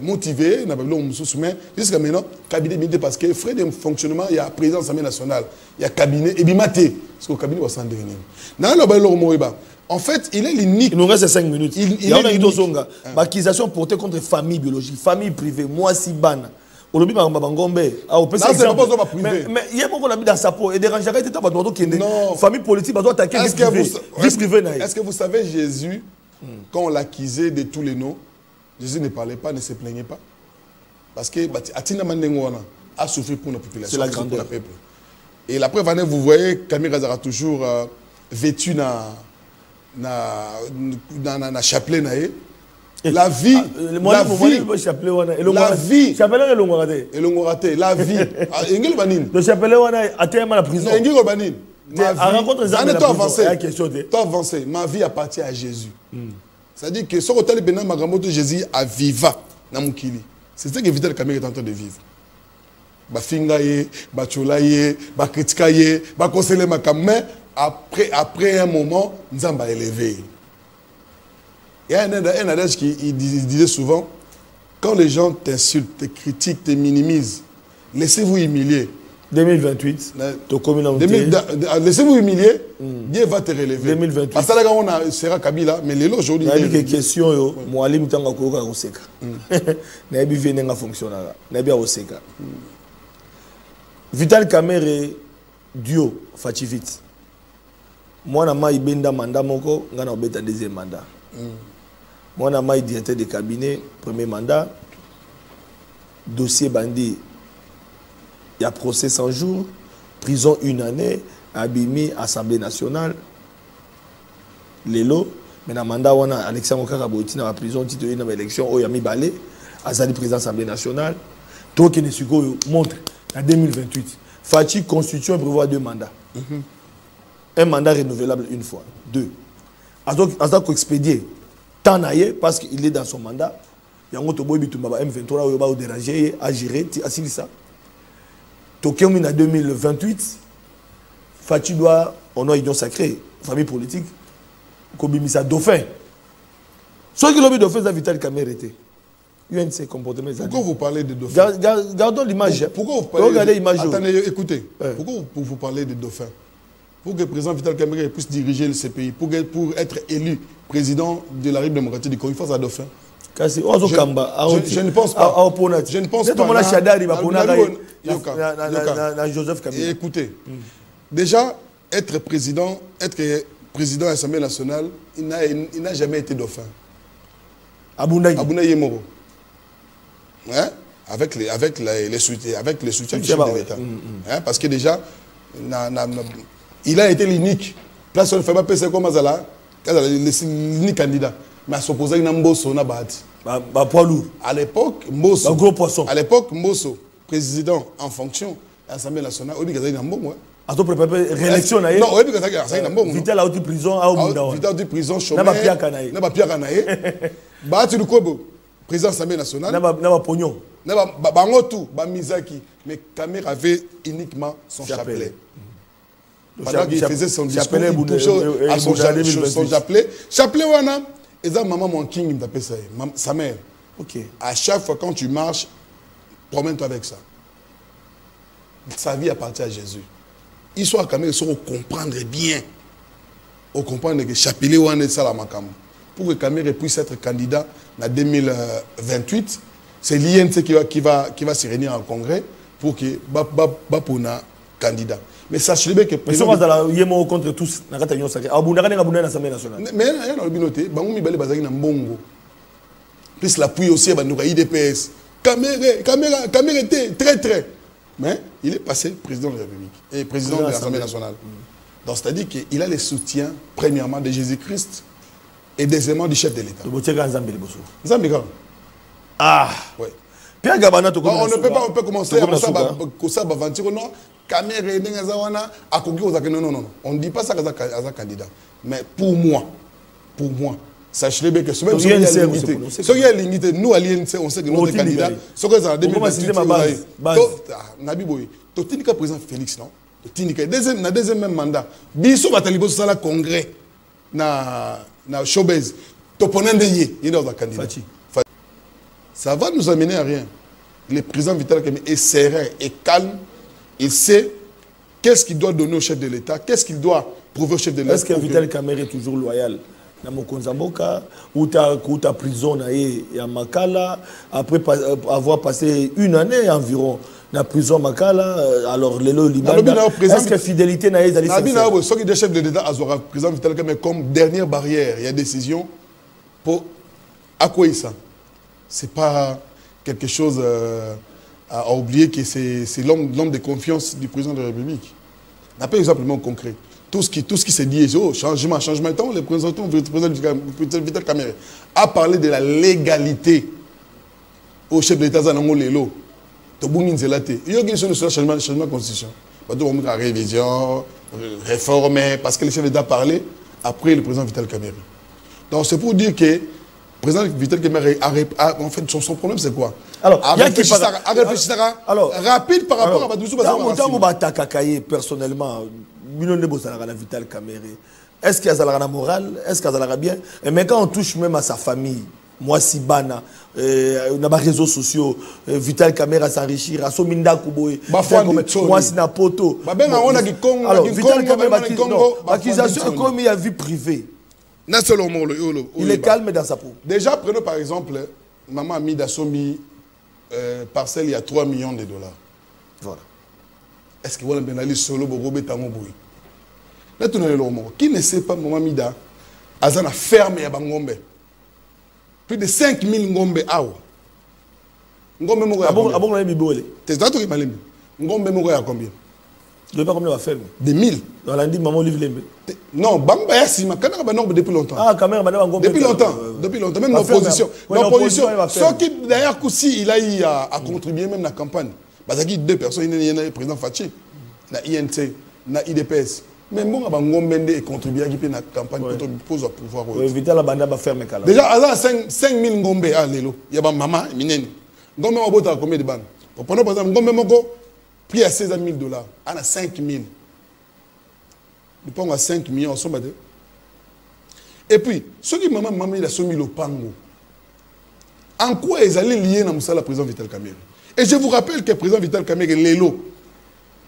motivé, mais jusqu'à maintenant, cabinet militaire parce que frais de fonctionnement, il y a président de l'Assemblée nationale, il y a cabinet, et bien maté, parce que le cabinet va s'en dernier. En fait, il est l'unique. Il nous reste 5 minutes. Il y a une accusation portée contre famille biologique, famille privée, moi si ban. Mais il y a beaucoup de dans sa peau et dérange pas de famille politique doit attaquer est-ce que vous savez Jésus quand on l'accusait de tous les noms, Jésus ne parlait pas, ne se plaignait pas parce que a souffert pour la population, c'est la grandeur pour le peuple. Et la preuve, vous voyez Camille Razara toujours vêtu dans chapelet. La vie, la vie, le chapelet a tellement la prison. Ma vie appartient à Jésus. C'est-à-dire que ce que Jésus a viva dans mon kili. C'est ça que Vital Kamerhe est en train de vivre. Bafingaye, bacholaye, bakritikaye, bakosele makame. Après un moment, nous avons élevé. Il y a un adage qui disait souvent, quand les gens t'insultent, te critiquent, te minimisent, laissez-vous humilier. 2028, laissez-vous humilier, Dieu va te relever. 2028. Parce que là, on sera Kabila, mais les lots aujourd'hui... Il y a des questions, moi, je suis Oseka. Je suis fonctionnaire. Vital Kamerhe, duo, Fachivit. Moi, je suis un mandat, je suis un deuxième mandat. Moi, je suis directeur de cabinet, premier mandat. Dossier bandit, il y a procès 100 jours, prison 1 année, Abimi, Assemblée nationale. Lelo, mais dans le mandat, on a Alexandre Okakaboti dans la prison, titre une élection, Oyami Balé, Azali président de l'Assemblée nationale. Tout qui montre en 2028. Fachi, constitution prévoit 2 mandats. Un mandat renouvelable une fois. 2. En tant qu'expédié, tant parce qu'il est dans son mandat. Il y a un autre M23 qui va déranger, à gérer, à ça. Tokyo en 2028, Fachi doit, on a union sacrée, famille politique, Kobimisa Dauphin. Ce qui l'objet Dauphin, c'est Vital Kamerhe. UNC comportement. Pourquoi vous parlez de Dauphin? Gardons l'image. Pourquoi vous parlez regardez l'image? Attendez, écoutez. Pourquoi vous parlez de Dauphin? Pour que le président Vital Kamerhe puisse diriger ce pays, pour être élu président de la République démocratique du Congo, il faut ça Dauphin. Je ne pense pas. Je ne pense pas. Joseph Kabila. Écoutez, déjà, être président de l'Assemblée nationale, il n'a jamais été dauphin. Abouna Yemoro. Hein? Avec les soutiens du chef de l'État. Hein? Parce que déjà, il a été l'unique. Place on ne fait pas passer comme Azala, l'unique candidat. Mais à s'opposer à Mbosso, na Bahati. Poids lourd. À l'époque, Mbosso. Gros poisson. À l'époque, Mbosso, président en fonction de l'Assemblée nationale, on dit qu'il y a un bon. À ton préparer réélection, non, on dit qu'il y a un bon. Vital a été prison à Omunda. Vital a été prison, chômeur. N'a pas Pierre Kanaye. Bahati Lukobo, président de l'Assemblée nationale. N'a pas Pognon. N'a pas Bangotou, Mizaki. Mais Kamerhe avait uniquement son chapelet. Pendant qu'il faisait son discours, il touchait à son chapelet. Chapelet, wana, et ça, maman, mon king, il m'appelle ça, sa mère. Ok. À chaque fois, quand tu marches, promène-toi avec ça. Sa vie appartient à Jésus. Histoire Kamerhe, il faut comprendre bien. Au comprendre que chapelet, wana, c'est la makam. Pour que Kamerhe puisse être candidat en 2028, c'est l'INC qui va se réunir en congrès pour que Bapona candidat. Mais sachez bien que... Mais ça va contre tous. Mais il y a un binoté, plus l'appui aussi à l'IDPS. Kamerhe était très. Mais il est passé président de la République et président de l'Assemblée nationale. Donc c'est-à-dire qu'il a le soutien, premièrement, de Jésus-Christ et deuxièmement du chef de l'État. Zambika. Ah oui. Pierre Gabana, on ne peut commencer à ça. Non, Kamerhe non. On ne dit pas ça à un candidat. Mais pour moi, sachez bien que ce même ce qui est limité, nous à l'INC, on sait que notre candidat, ce que ça a 2028, Nabi Boy, tu es président Félix, non? Na deuxième même mandat. Biso batalibo sur le congrès na showbiz. Tu prenais des il est dans un candidat. ça va nous amener à rien. Le président Vital Kamerhe est serein et calme. Il sait qu'est-ce qu'il doit donner au chef de l'État, qu'est-ce qu'il doit prouver au chef de l'État. Est-ce que Vital Kamerhe est toujours loyal? Ou ta prison à Makala, après avoir passé une année environ dans la prison Makala, alors Lelo Libanda, est-ce que fidélité n'a pas été sincère? Ce qui est le chef de l'État, le président Vital Kamerhe comme dernière barrière, il y a décision pour accueillir ça. Ce n'est pas quelque chose à oublier que c'est l'homme de confiance du président de la République. On a pas exemplement concret. Tout ce qui se dit, changement. Le président Vital Kamerhe a parlé de la légalité au chef de l'État Zanango Lelo. Il y a une changement de constitution. Il y a une révision, réforme, parce que le chef de l'État a parlé après le président Vital Kamerhe. Donc c'est pour dire que le président Vital Kamerhe en fait, son problème c'est quoi? Alors, il y a rapide par rapport à Badoussou. Personnellement, Vital Kamerhe. Est-ce qu'il y a la morale? Est-ce qu'il y a bien? Mais quand on touche même à sa famille, moi Sibana, on a les réseaux sociaux, Vital Kamerhe s'enrichir, à Sominda Kouboé, moi Sinapoto. Alors, Vital Kamerhe, l'accusation est comme il y a vie privée. Il est calme dans sa peau. Déjà, prenons par exemple, maman a mis d'Assomi parcelle il y a 3 millions de dollars. Voilà. Est-ce que vous avez un solo pour Robert Tangoboui? Qui ne sait pas, maman Mida, Azana ferme à Bangombe. Plus de 5000 Ngombe Awa. Ngombe Mogo à combien? T'es d'accord qui m'a dit? Ngombe Mogo à combien? Je ne sais pas combien on va faire. Des 1000. Dans lundi, maman livre les. Non, Bamba Yassima, quand on a depuis longtemps. Ah, quand même, depuis longtemps. Depuis longtemps. Même l'opposition. L'opposition. Ce qui, d'ailleurs, Koussi, il a eu à contribuer même à la campagne. Parce qu'il y a 2 personnes, il y a le président Fachi, la INC, la IDPS. Mais bon, Ngombe a contribué à la campagne pour poser au pouvoir. Vital Abanda va faire mes calendriers. Déjà, à 5000 Ngombe à Lelo. Il y a maman, Minene. Ngombe a beau à combien de bandes? Pour prendre par exemple, Ngombe Moko, prix à 16 000 $. On a 5 000. Nous prenons à 5 millions, on s'en bat. Et puis, ceux qui maman il a soumis le pango. En quoi ils allaient lier dans le président Vital Kamerhe? Et je vous rappelle que le président Vital Kamerhe, Lelo,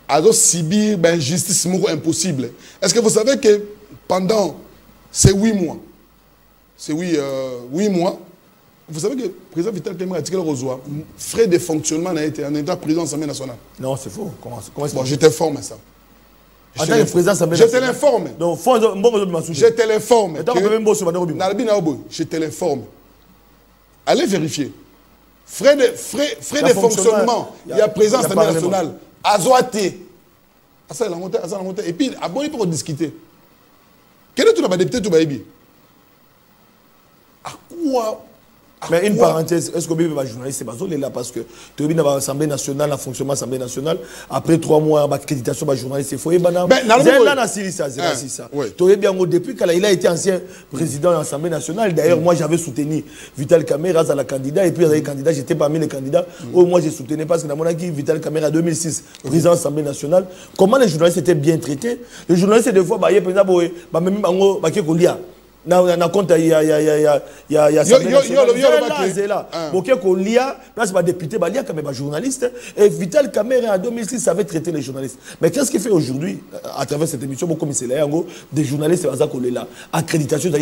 a subi une justice impossible. Est-ce que vous savez que pendant ces 8 mois, vous savez que le président Vital Kamerhe a dit qu'il reçoit frais de fonctionnement en état président de l'Assemblée nationale? Non, c'est faux. Comment bon, je t'informe ça. Je te l'informe. Je te l'informe. Je te l'informe. Allez vérifier. Frais de fonctionnement. Il y a présence de l'Assemblée nationale. Azoate. Et puis, abonné pour discuter. Quel est ton député tout baby? À quoi? Mais une parenthèse, est-ce que vous avez un journaliste c'est là parce que tu as l'Assemblée nationale, le fonctionnement de l'Assemblée nationale, après 3 mois d'accréditation de journaliste, il faut y aller. Depuis qu'il a été ancien président de l'Assemblée nationale, d'ailleurs, moi j'avais soutenu Vital Kamerhe à la candidat, et puis il y avait des candidats, j'étais parmi les candidats, moi j'ai soutenu parce que dans mon avis, Vital Kamerhe en 2006, président de l'Assemblée nationale, comment les journalistes étaient bien traités? Les journalistes, des fois, il y a même na compte il y a député journaliste et Vital Kamerhe en 2006 avait traité les journalistes. Mais qu'est-ce qu'il fait aujourd'hui à travers cette émission beaucoup des journalistes accréditation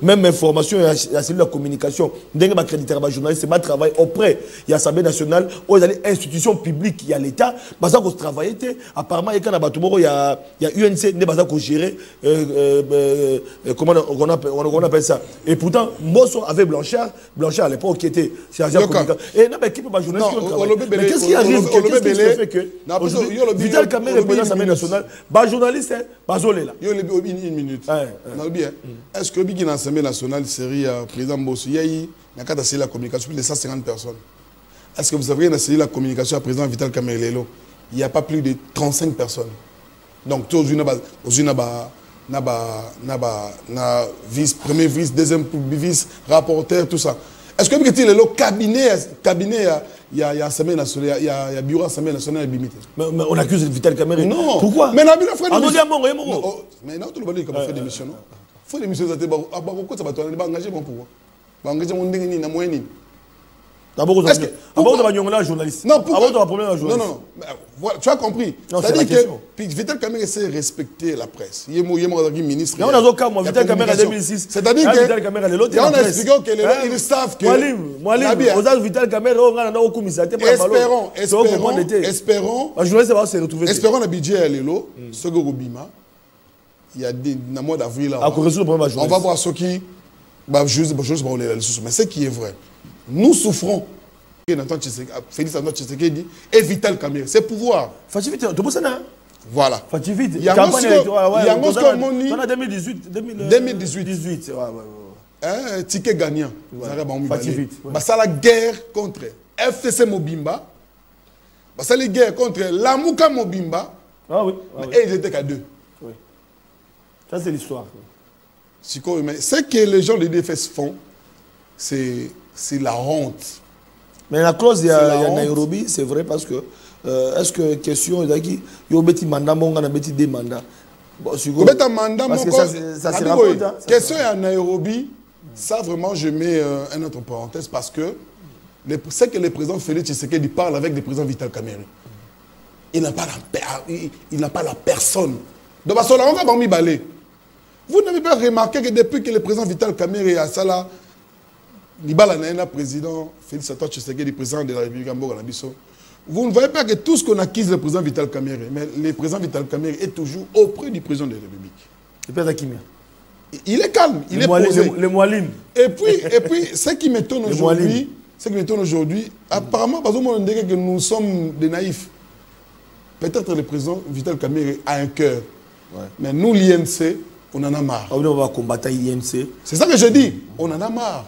même information et la cellule de communication accréditer les journalistes c'est travail auprès il y a l'Assemblée nationale où il y a institutions publiques il y a l'État parce qu'on travaille apparemment il y a UNC ne gérer comment on appelle ça. Et pourtant, Mosso avait Blanchard à l'époque qui était chargé de communication. Et non, mais qui peut pas journaliste? Mais qu'est-ce qui arrive? Qu'est-ce qui fait que Vital Kamerhe est président de l'Assemblée nationale, journaliste, Bazolé là. Une minute. Est-ce que dans l'Assemblée nationale, série président Mosso, il y a la communication plus de 150 personnes? Est-ce que vous savez qu'il y a la communication à président Vital Kamerhe Lelo? Il n'y a pas plus de 35 personnes. Donc, tout na vice, premier vice, deuxième vice, rapporteur, tout ça. Est-ce que le cabinet, il y a l'Assemblée nationale, il y a bureau Assemblée nationale limité? Mais on accuse Vital Kamerhe. Non. Pourquoi? Mais non, il faut des missions. Il faut des missions. Il faut des missions. Il faut des missions. D'abord, journaliste. Non, pourquoi? Non. Voilà, tu as compris. C'est-à-dire que Vital Kamerhe sait respecter la presse. Il est ministre. Non, on a cas, moi, Vital Kamerhe en 2006. C'est-à-dire que Vital Kamerhe, l'autre, on a expliqué qu'ils savent que. Vital Kamerhe, on a un commissaire. Espérons. Un journaliste va se retrouver. Espérons le budget à l'élo, ce que Robima. Il y a des mois d'avril. On va voir ce qui. Mais ce qui est vrai. Nous souffrons. Félix Antoine Tshisekedi et Vital Kamerhe. C'est pouvoir. Voilà. Il y a un 2018. Un ticket gagnant. C'est la guerre contre FTC Mobimba. C'est la guerre contre Lamuka Mobimba. Et ils étaient qu'à 2. Oui. Ça, c'est l'histoire. Ce que les gens de DFS font, c'est la honte. Mais la clause de Nairobi, c'est vrai parce que est-ce que question il y a un mandat, on a des mandats. Parce que ça se rapporte. Question à Nairobi, ça vraiment je mets une autre parenthèse parce que c'est que le président Félix Tshisekedi parle avec le président Vital Kamerhe. Il n'a pas la personne. Donc vous n'avez pas remarqué que depuis que le président Vital Kamerhe a ça là. Le président Félix Antoine Tshisekedi, président de la République Amboga Nabiso. Vous ne voyez pas que tout ce qu'on acquise le président Vital Kamerhe, mais le président Vital Kamerhe est toujours auprès du président de la République. Il est calme, il est posé. Les moellines. Et puis, ce qui m'étonne aujourd'hui, apparemment, parce que nous sommes des naïfs. Peut-être le président Vital Kamerhe a un cœur. Ouais. Mais nous, l'INC, on en a marre. On va combattre l'INC. C'est ça que je dis. On en a marre.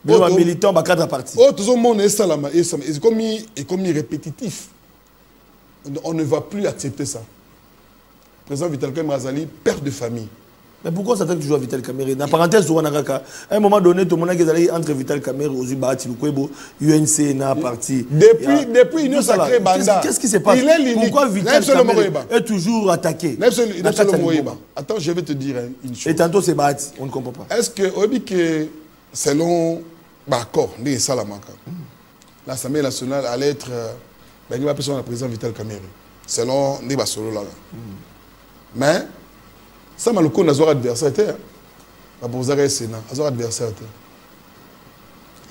Les militants, quatre parties. Tout le monde est comme répétitif. On ne va plus accepter ça. Le président Vital Kamerhe Azali, père de famille. Mais pourquoi ça s'attaque toujours à Vital Kamerhe? Dans parenthèse, à un moment donné, tout le monde a dit entre Vital Kamerhe, Ozubati, Lukwebo, UNC, n'a parti. Depuis Union Sacrée Banda. Qu'est-ce qui se passe? Pourquoi Vital Kamerhe est toujours attaqué? Attends, je vais te dire une chose. Et tantôt, c'est Bahati, on ne comprend pas. Est-ce que, selon l'accord de Salamaka, l'Assemblée nationale allait être la personne de président Vital Kamerhe, selon les Basolo là. Mais, ça m'a le coup d'azor adversaire. Le Sénat, azor adversaire.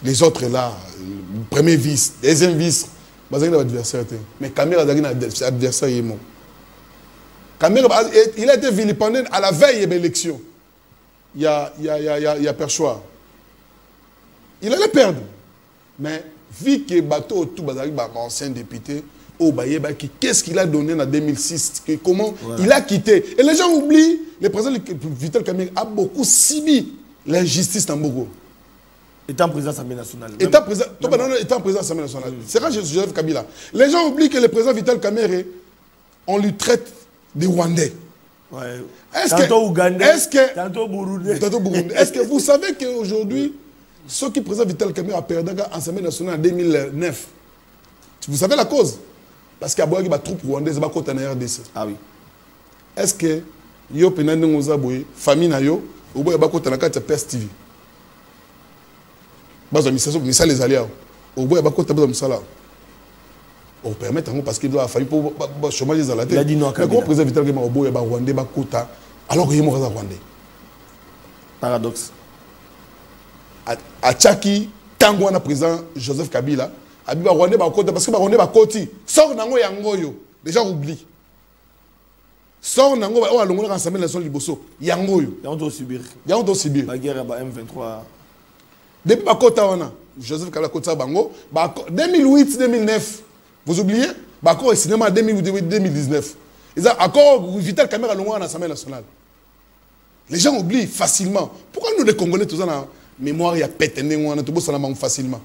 Les autres là, le premier vice, deuxième vice, adversaire. Mais Kamerhe a dit adversaire. Kamerhe, il a été vilipendé à la veille de l'élection. Il y a Perchoir. Il allait perdre. Mais vu que bateau tout ancien député, qu'est-ce qu'il a donné en 2006, comment il a quitté. Et les gens oublient, le président Vital Kamerhe a beaucoup subi l'injustice en Bogo. Étant président de l'Assemblée nationale. Étant président de l'Assemblée nationale. C'est quand Joseph Kabila. Les gens oublient que le président Vital Kamerhe, on lui traite de Rwandais. Ouais. Tantôt Ougandais, tantôt Burundi. Est-ce que vous savez qu'aujourd'hui, ceux qui président Vital Kamerhe a perdu l'Assemblée nationale en 2009, vous savez la cause? Parce qu'il y a des troupes rwandaises qui sont en RDC. Ah oui. Est-ce que yo penande ngozaboye famille na yo oboya bakota na kati ya PS TV? Bazo misala les alliés. Oboya bakota bazo misala. On permet parce qu'il doit falloir pour chômage des alliés. Il a dit non. Mais comment président Vital Kamerhe oboya ba rwandais bakota alors que yemo va rwandais? Paradoxe. A Tchaki tango na président Joseph Kabila Abiba Rwandais bakota parce que ba Rwandais bakoti sort nango yango yo déjà oublie. Sort nango o alongola ensemble la son liboso yango yo. Ya on doit subir. Ya on doit subir. La guerre ba M23. Depuis bakota wana Joseph Kabila kota bango 2008 2009. Vous oubliez? Bako au cinéma 2008-2019. Ils ont accord Vital Kamerhe à l'Assemblée nationale nationale. Les gens oublient facilement. Pourquoi nous les Congolais tous en mémoire il y a pété on a tout ça facilement.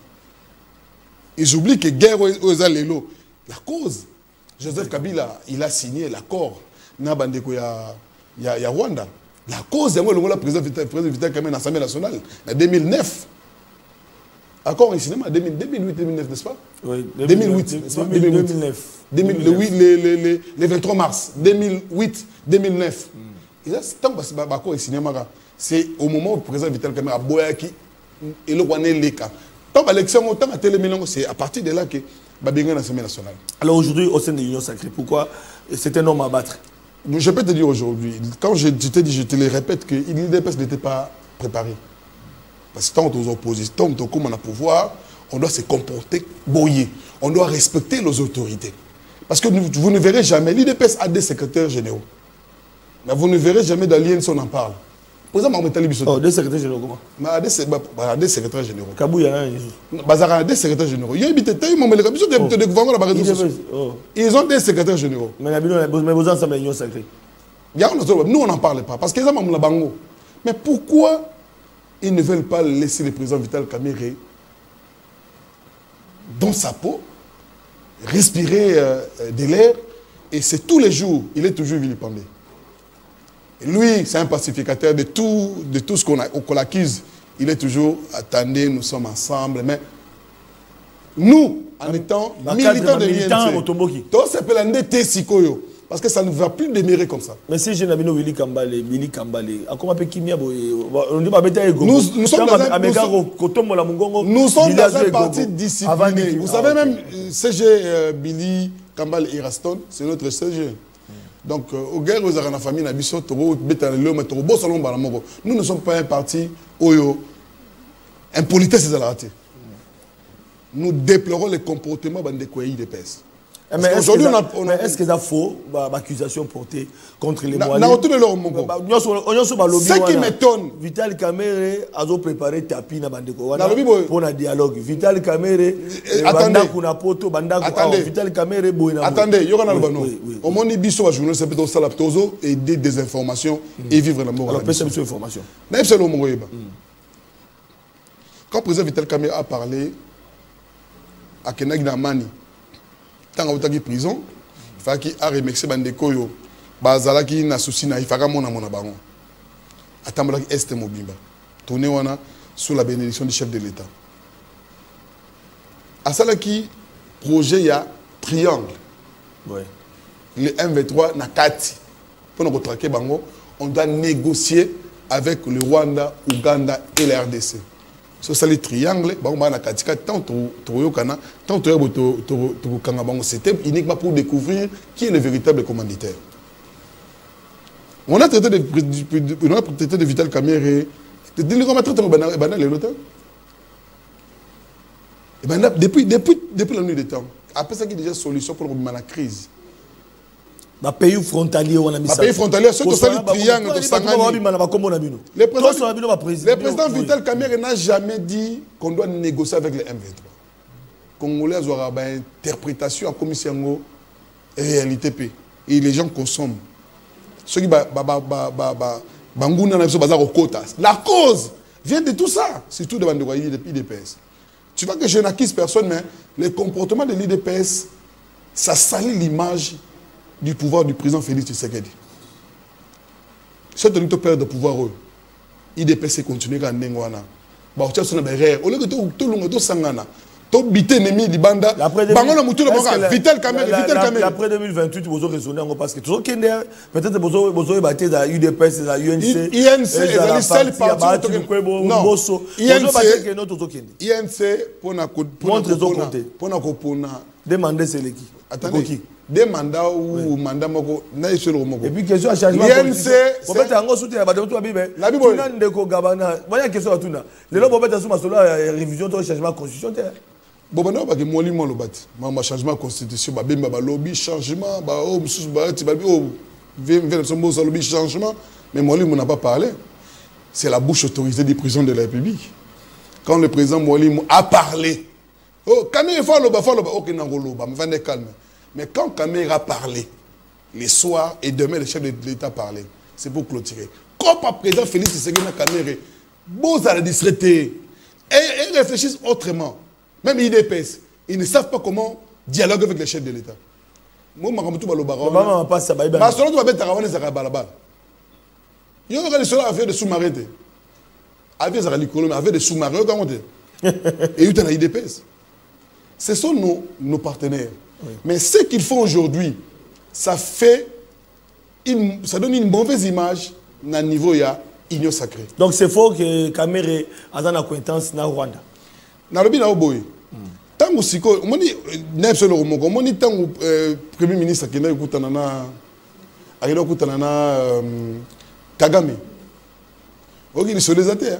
Ils oublient que guerre aux Alélo. La cause, Joseph Kabila, il a signé l'accord. Nabandeko il y a Rwanda. La cause, c'est le président Vital Kamerhe à l'Assemblée nationale en 2009. Accord au cinéma 2008-2009, n'est-ce pas? Oui, 2008. 2009. Le 23 mars 2008-2009. C'est au moment où le président Vital Kamerhe a boyaki et le Rwanda leka Tant que l'élection, autant à Télémilongo, c'est à partir de là que Babinga l'Assemblée nationale. Alors aujourd'hui, au sein de l'Union sacrée, pourquoi c'est un homme à battre? Je peux te dire aujourd'hui, quand je t'ai dit, je te le répète, que l'IDPS n'était pas préparé. Parce que tant aux oppositions, tant qu'on a pouvoir, on doit se comporter boyer. On doit respecter les autorités. Parce que vous ne verrez jamais, l'IDPS a des secrétaires généraux. Mais vous ne verrez jamais dans l'INC, on en parle. Par exemple, des secrétaires généraux comment? Des secrétaires généraux. Kabou, il y en a des secrétaires généraux. Ils ont des secrétaires généraux. Mais vous ensemble l'Union sacrée. Nous, on n'en parle pas. Parce qu'ils ont la bango. Mais pourquoi ils ne veulent pas laisser le président Vital Kamerhe dans sa peau, respirer de l'air, et c'est tous les jours, il est toujours vilipendé. Lui, c'est un pacificateur de tout ce qu'on l'accuse. Il est toujours, attendez, nous sommes ensemble. Mais nous, en étant militants de l'INC, tout s'appelle un Sikoyo. Parce que ça ne va plus demeurer comme ça. Mais si je n'ai pas Willy Kambale, comment peut-il y avoir nous sommes dans un parti discipliné. Vous savez même, CG Billy Kambale et Raston, c'est notre CG. Donc, au guerre, vous avez la famille, nous ne sommes pas un parti impolitesse. Nous déplorons les comportements de l'IDPS. Mais est-ce que ça faux l'accusation portée contre les moyens? Ce qui m'étonne, Vital Kamerhe a préparé tapis pour un dialogue. Vital Kamerhe attendez, au moins il y a journaliste et des désinformations et vivre la mort. Quand le président Vital Kamerhe a parlé à Kenag Namani, tant qu'il était en prison, il fallait qu'il ait remercié Bandeko yo, bazala qui n'a souci na, il fallait mon baron. Attends qu'il est mobimba. Tourné wana sous la bénédiction du chef de l'État. À ça qui projet ya triangle. Ouais. Le M23 na kati. Pour nous traquer bango, on doit négocier avec le Rwanda, Ouganda et la RDC. So ça le triangle, c'était uniquement pour découvrir qui est le véritable commanditaire. On a traité de Vital Kamerhe. Depuis la nuit des temps, après ça, il y a déjà une solution pour la crise. Le pays frontalier, on a mis ça. Le pays frontalier, c'est le triangle de Sangani. Le président Vital Kamerhe n'a jamais dit qu'on doit négocier avec les M23. Les Congolais ont une interprétation en commission et réalité. Et les gens consomment. Ceux qui la cause vient de tout ça, surtout devant l'IDPS. Tu vois que je n'accuse personne, mais le comportement de l'IDPS, ça salit l'image du pouvoir du président Félix Tshisekedi. C'est un père de pouvoir. IDPS continue à Nengwana. Après 2028, vous avez raisonné parce que peut-être vous avez battu la UDPS, la UNC. INC est le seul parti. Non. INC pour demander c'est qui. Attendez. Des mandats ou mandats moko na sur le moko. Et puis question à changement politique. Vous pouvez en soutenir la Bible. La Bible. Tuna ndeko gabana. Voyez question à tuna. Le lobo beta sous masolo révision de changement constitution. Bobana ba ke moli mo lobati. Ma changement constitution ba bemba ba lobby changement ba o mususu ba ti ba o vient sombo so lobby changement mais Moli n'a pas parlé. C'est la bouche autorisée du président de la République. Quand le président Moli a parlé. Oh, Kamerhe fa loba OK na loba, me vende calme. Mais quand Kamerhe a parlé, les soirs et demain, le chef de l'État parlait, c'est pour clôturer. Comme le président Félix Tshisekedi Kamerhe, vous allez distraiter et réfléchissent autrement. Même l'IDPS, ils ne savent pas comment dialoguer avec les chefs de l'État. Moi, je suis le baron. Je suis le baron. Il y a des sous-marins. Il y a des sous-marins. Et il y a des IDPS. Ce sont nos partenaires. Oui. Mais ce qu'ils font aujourd'hui, ça donne une mauvaise image au niveau de l'Union sacrée. Donc c'est faux que Kamerhe a une acquaintance dans Rwanda. Nalobi na oboy. Tango siko, moni nem solo moko, moni tango premier ministre qui n'a écouté nana, akina écouté nana Kagame. Oki ni solizate.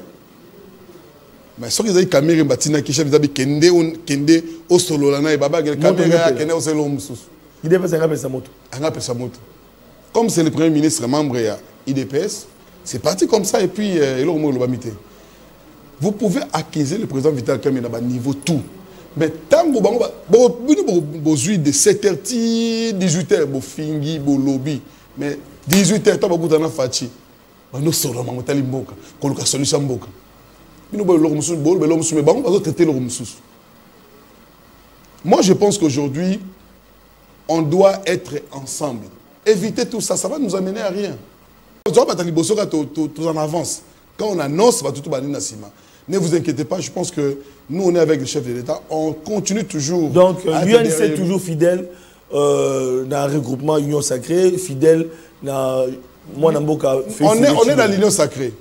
Mais ce qu'ils ont caméra batina qui chef des habits kende au solo lana et baba caméra kende au solo musus. Il dépasse un peu sa moto. Un peu sa moto. Comme c'est le premier ministre membre de IDPS, c'est parti comme ça et puis vous pouvez accuser le président Vital Kamerhe à niveau tout. Mais tant que vous avez de 7h, 18h, vous fingi, vous lobby. Mais 18h, vous avez fait fachi. Nous sommes en train de faire des solutions. Moi, je pense qu'aujourd'hui, on doit être ensemble. Éviter tout ça, ça va nous amener à rien. Tout en avance. Quand on annonce, va tout bannir Nassima. Ne vous inquiétez pas, je pense que nous, on est avec le chef de l'État. On continue toujours. Donc, l'UNC est toujours fidèle dans le regroupement Union Sacrée, fidèle dans moi, on est dans l'Union Sacrée.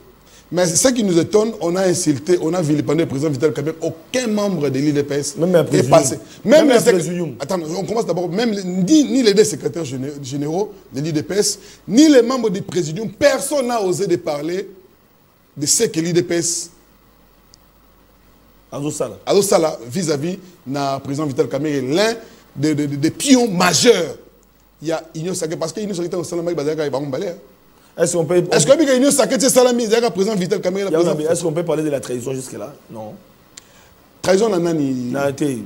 Mais ce qui nous étonne, on a insulté, on a vilipendé le président Vital Kamerhe. Aucun membre de l'IDPS n'est passé. Même attends, on commence d'abord. Même ni les deux secrétaires généraux de l'IDPS, ni les membres du présidium, personne n'a osé de parler de ce que l'IDPS Azosala vis-à-vis du président Vital Kamerhe, l'un des pions majeurs. Il y a Union Sacrée, parce que l'Union Sacrée est au Salama, est-ce qu'on peut... Est-ce que l'Union Sacrée est Salami, il y a le président Vital Kamerhe. Est-ce qu'on peut parler de la trahison jusque-là? Non. Trahison, Nanani. Les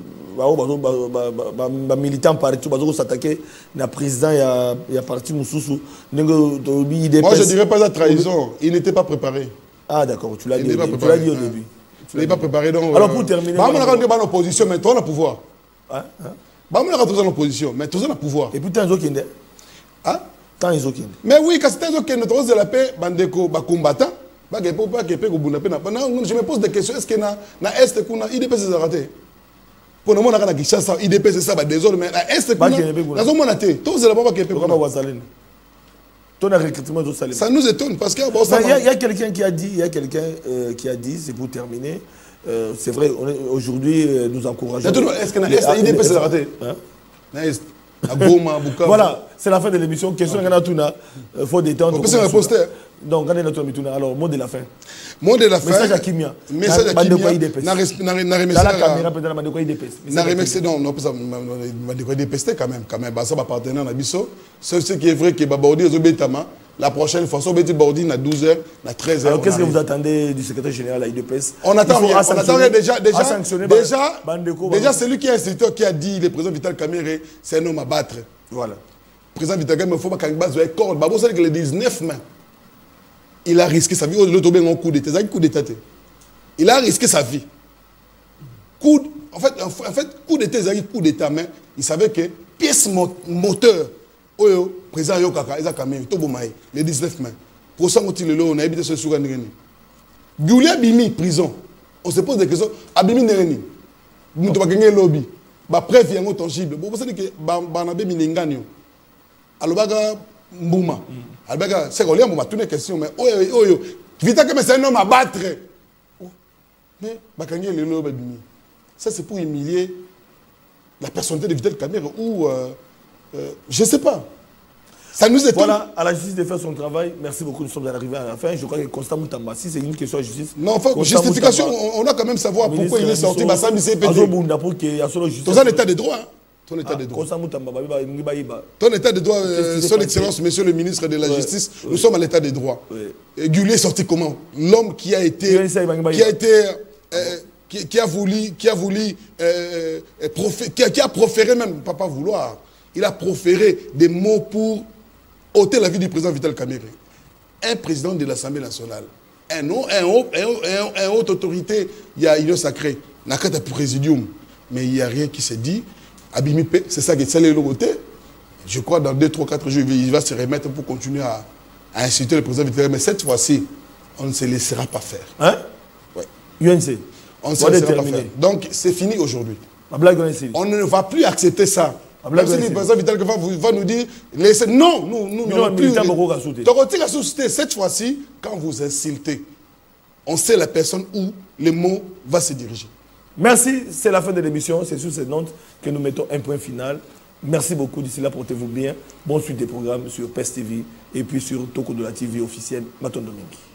militants partis, ils s'attaquer le président, il y a parti Moussoussou. Moi, je ne dirais pas la trahison. Il n'était pas préparé. Ah, d'accord, tu l'as dit au début. Il n'est pas préparé. Donc, alors, pour terminer. On a une opposition, mais toi, on a le pouvoir. On a une opposition, mais toi, on a le pouvoir. Et puis, tu as un qui mais oui, quand c'est un qui de la paix, bandeko, combattant, je me pose des questions. Est-ce que na Est, IDP c'est raté? Pour le moment, on a Kinshasa, IDP c'est ça, désolé, mais na Est, ça nous étonne parce qu'il y a quelqu'un qui a dit, c'est pour terminer, c'est vrai, aujourd'hui, nous encourageons. Est-ce que IDP c'est raté? Voilà, c'est la fin de l'émission. Question il faut détendre. Donc, alors, mot de la fin. Mot de la fin. Message à Kimia. Message à Kimia. Dans la caméra, peut-être, Mandeko IDPS. Non, Mandeko IDPS, quand même. Ça va partenaire à Bisso. Ce qui est vrai que Babordi est Obétama. La prochaine fois, on va dire Bordi à 12h, à 13h. Alors, qu'est-ce que vous attendez du secrétaire général à IDPS? On attend rien. Déjà, celui qui est instituteur qui a dit, le président Vital Kamerhe, c'est un homme à battre. Voilà. Le président Vital Kamerhe, il faut pas qu'il y ait un corps. Babo, c'est que les 19 mains, il a risqué sa vie. Un coup d'État. Il a risqué sa vie. En fait, coup d'État, mais il savait que pièce moteur, le président Yokaka, il a Kamerhe, les 19 mains. Pour ça, on a habité ce soir. Goulia Bimi, prison. On se pose des questions. Abimi Nereni. Nous avons gagné le lobby. Bref, il y a un tangible. Vous savez que Banabe Minenganyo. Alors, Mbouma. Alors, c'est qu'on a toutes les questions. Mais, Vita que c'est un homme à battre. Mais, Bakangé le lobby. Ça, c'est pour humilier la personnalité de Vital Kamerhe ou. Je ne sais pas. Ça nous étonne. Voilà, à la justice de faire son travail. Merci beaucoup, nous sommes arrivés à la fin. Je crois que Constant Moutamba, si c'est une question à justice. Non, enfin, justification, on a quand même savoir pourquoi il est sorti. Ton état de droit. Ton état de droit. Ton état de droit, son excellence, monsieur le ministre de la Justice, nous sommes à l'état de droit. Gullier est sorti comment? L'homme qui a proféré même, pas vouloir, il a proféré des mots pour ôter la vie du président Vital Kamerhe. Un président de l'Assemblée nationale, un haute autorité, il y a Union Sacrée, il y a un présidium, mais il n'y a rien qui s'est dit. Abimi P, c'est ça qui est le côté. Je crois que dans 2, 3, 4 jours, il va se remettre pour continuer à insulter le président Vital Kamerhe. Mais cette fois-ci, on ne se laissera pas faire. Hein? Oui. UNC. On ne se laissera pas faire. Donc, c'est fini aujourd'hui. On ne va plus accepter ça. Même si le président Vital Kamerhe va nous dire, laissez. Non, nous n'allons plus. Cette fois-ci, quand vous insultez, on sait la personne où le mot va se diriger. Merci, c'est la fin de l'émission. C'est sur cette note que nous mettons un point final. Merci beaucoup. D'ici là, portez-vous bien. Bonne suite des programmes sur PES TV et puis sur Toko de la TV officielle Maton Domingue.